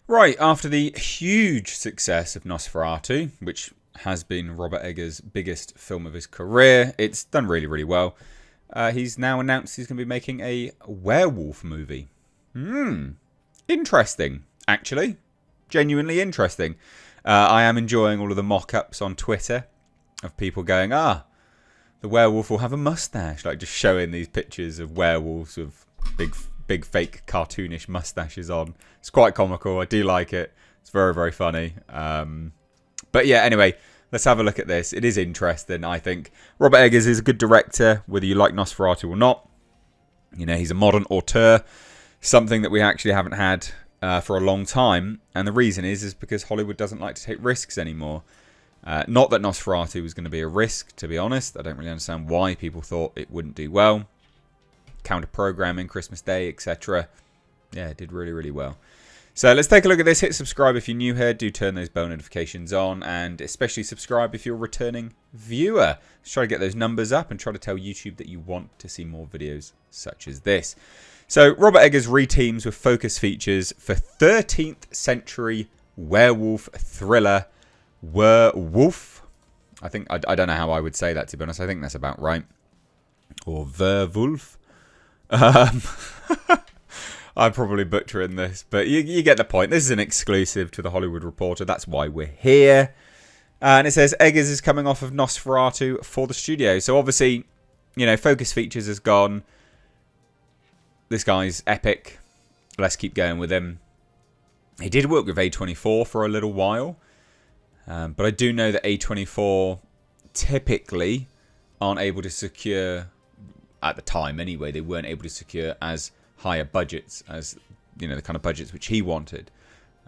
Right, after the huge success of Nosferatu, which has been Robert Eggers' biggest film of his career, it's done really, really well. He's now announced he's going to be making a werewolf movie. Interesting, actually. Genuinely interesting. I am enjoying all of the mock-ups on Twitter of people going, the werewolf will have a mustache. Like just showing these pictures of werewolves with big fake cartoonish mustaches on. It's quite comical. I do like it. It's very, very funny. But yeah, anyway, let's have a look at this. It is interesting, I think. Robert Eggers is a good director, whether you like Nosferatu or not. You know, he's a modern auteur, something that we actually haven't had for a long time. And the reason is because Hollywood doesn't like to take risks anymore. Not that Nosferatu was going to be a risk, to be honest. I don't really understand why people thought it wouldn't do well. Counter-programming, Christmas Day, etc. Yeah, it did really, really well. So let's take a look at this. Hit subscribe if you're new here. Do turn those bell notifications on. And especially subscribe if you're a returning viewer. Let's try to get those numbers up and try to tell YouTube that you want to see more videos such as this. So Robert Eggers reteams with focus features for 13th century werewolf thriller Werwolf. I think I don't know how I would say that, to be honest. I think that's about right. Or Werwulf. I'm probably butchering this, but you get the point. This is an exclusive to the Hollywood Reporter. That's why we're here. And it says Eggers is coming off of Nosferatu for the studio. So obviously, you know, focus features has gone. This guy's epic. Let's keep going with him. He did work with A24 for a little while. But I do know that A24 typically aren't able to secure, at the time anyway, they weren't able to secure as higher budgets as, you know, the kind of budgets which he wanted.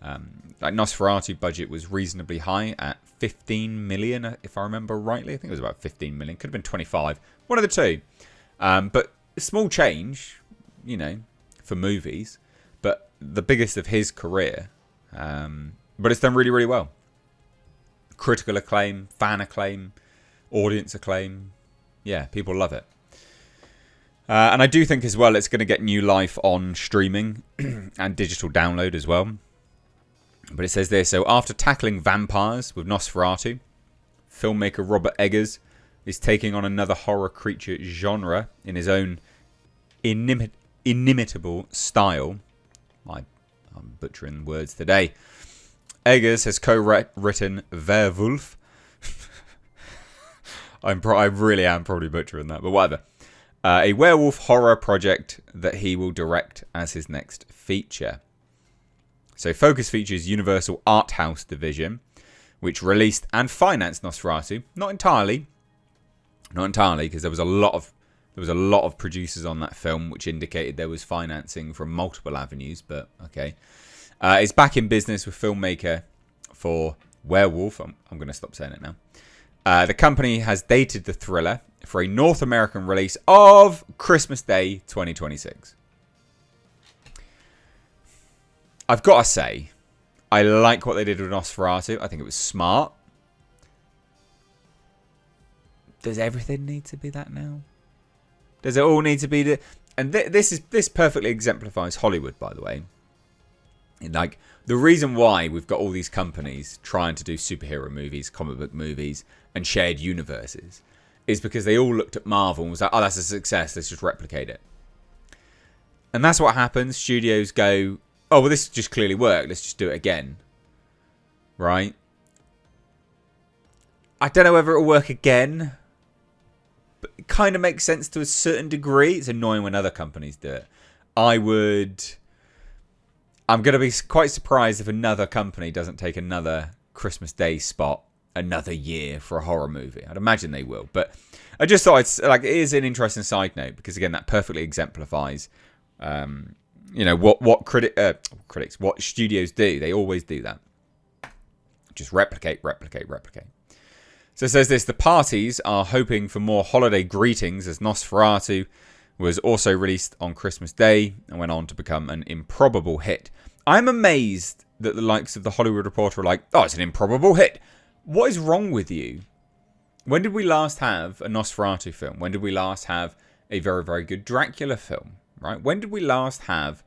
Like Nosferatu budget was reasonably high at 15 million, if I remember rightly. I think it was about 15 million. Could have been 25. One of the two. But a small change, you know, for movies. But the biggest of his career. But it's done really, really well. Critical acclaim, fan acclaim, audience acclaim. Yeah, people love it. And I do think as well it's going to get new life on streaming and digital download as well. But it says there, so after tackling vampires with Nosferatu, filmmaker Robert Eggers is taking on another horror creature genre in his own inimitable style. I'm butchering words today. Eggers has co-written Werwolf. I really am probably butchering that, but whatever. A werewolf horror project that he will direct as his next feature. So Focus features Universal Art House division, which released and financed Nosferatu. Not entirely, because there was a lot of producers on that film, which indicated there was financing from multiple avenues. But okay. Is back in business with filmmaker for Werewolf. I'm going to stop saying it now. The company has dated the thriller for a North American release of Christmas Day 2026. I've got to say, I like what they did with Nosferatu. I think it was smart. Does everything need to be that now? Does it all need to be the... And this perfectly exemplifies Hollywood, by the way. Like, the reason why we've got all these companies trying to do superhero movies, comic book movies, and shared universes is because they all looked at Marvel and was like, oh, that's a success, let's just replicate it. And that's what happens. Studios go, oh, well, this just clearly worked, let's just do it again. Right? I don't know whether it'll work again, but it kind of makes sense to a certain degree. It's annoying when other companies do it. I'm going to be quite surprised if another company doesn't take another Christmas Day spot another year for a horror movie. I'd imagine they will. But I just thought it is an interesting side note because, again, that perfectly exemplifies, you know, what critics, what studios do. They always do that. Just replicate. So it says this, the parties are hoping for more holiday greetings as Nosferatu was also released on Christmas Day and went on to become an improbable hit. I'm amazed that the likes of the Hollywood Reporter are like, oh, it's an improbable hit. What is wrong with you? When did we last have a Nosferatu film? When did we last have a very, very good Dracula film? Right? When did we last have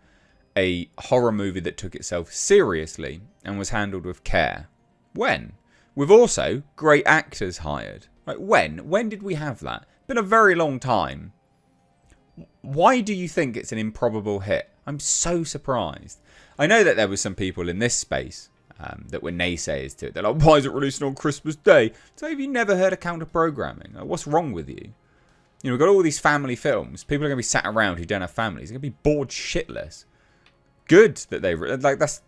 a horror movie that took itself seriously and was handled with care? When? With also great actors hired. Like when? When did we have that? Been a very long time. Why do you think it's an improbable hit? I'm so surprised. I know that there were some people in this space that were naysayers to it. They're like, why is it releasing on Christmas Day? So have you never heard of counter-programming? Like, what's wrong with you? You know, we've got all these family films. People are going to be sat around who don't have families. They're going to be bored shitless. Good that they... Like, that's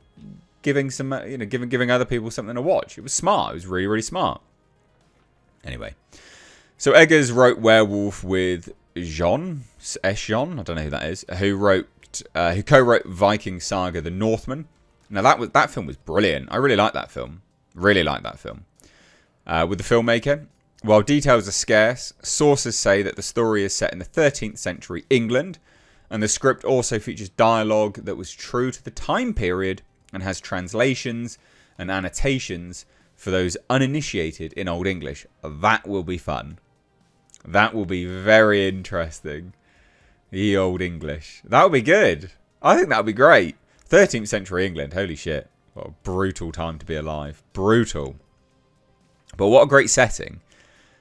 giving some... You know, giving other people something to watch. It was smart. It was really, really smart. Anyway. So Eggers wrote Werewolf with Jean. I don't know who that is. Who co-wrote Viking Saga: The Northman. Now that film was brilliant. I really like that film. Really like that film. With the filmmaker, while details are scarce, sources say that the story is set in the 13th century England, and the script also features dialogue that was true to the time period and has translations and annotations for those uninitiated in Old English. That will be fun. That will be very interesting. Ye Old English. That would be good. I think that would be great. 13th century England. Holy shit. What a brutal time to be alive. Brutal. But what a great setting.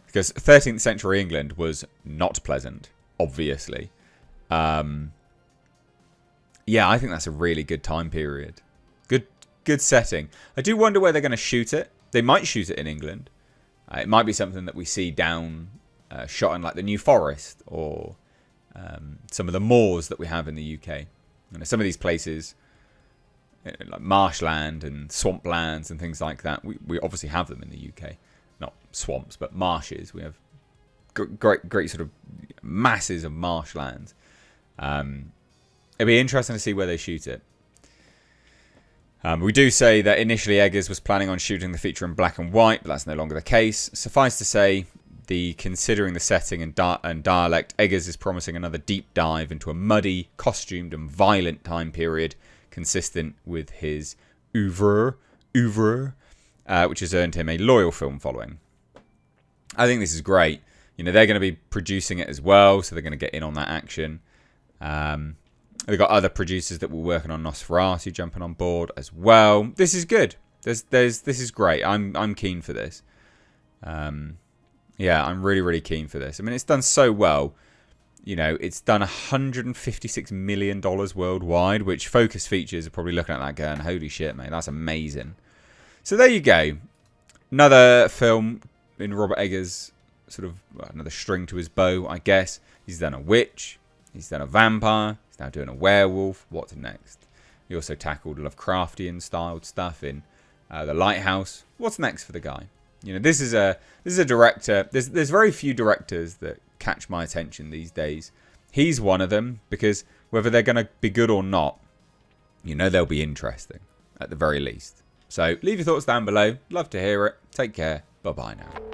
Because 13th century England was not pleasant, obviously. Yeah, I think that's a really good time period. Good setting. I do wonder where they're going to shoot it. They might shoot it in England. It might be something that we see down, shot in like the New Forest or some of the moors that we have in the UK. You know, some of these places, like marshland and swamplands and things like that, we obviously have them in the UK. Not swamps, but marshes. We have great sort of masses of marshlands. It'd be interesting to see where they shoot it. We do say that initially Eggers was planning on shooting the feature in black and white, but that's no longer the case. Suffice to say, considering the setting and dialect, Eggers is promising another deep dive into a muddy, costumed and violent time period consistent with his oeuvre, which has earned him a loyal film following. I think this is great. You know, they're going to be producing it as well, so they're going to get in on that action. We've got other producers that were working on Nosferatu jumping on board as well. This is good. This is great. I'm keen for this. Yeah, I'm really, really keen for this. I mean, it's done so well. You know, it's done $156 million worldwide, which Focus Features are probably looking at that going, holy shit, mate, that's amazing. So there you go. Another film in Robert Eggers' sort of another string to his bow, I guess. He's done a witch. He's done a vampire. He's now doing a werewolf. What's next? He also tackled Lovecraftian-styled stuff in The Lighthouse. What's next for the guy? You know, this is a director. There's very few directors that catch my attention these days. He's one of them because whether they're going to be good or not, you know, they'll be interesting at the very least. So leave your thoughts down below. Love to hear it. Take care. Bye-bye now.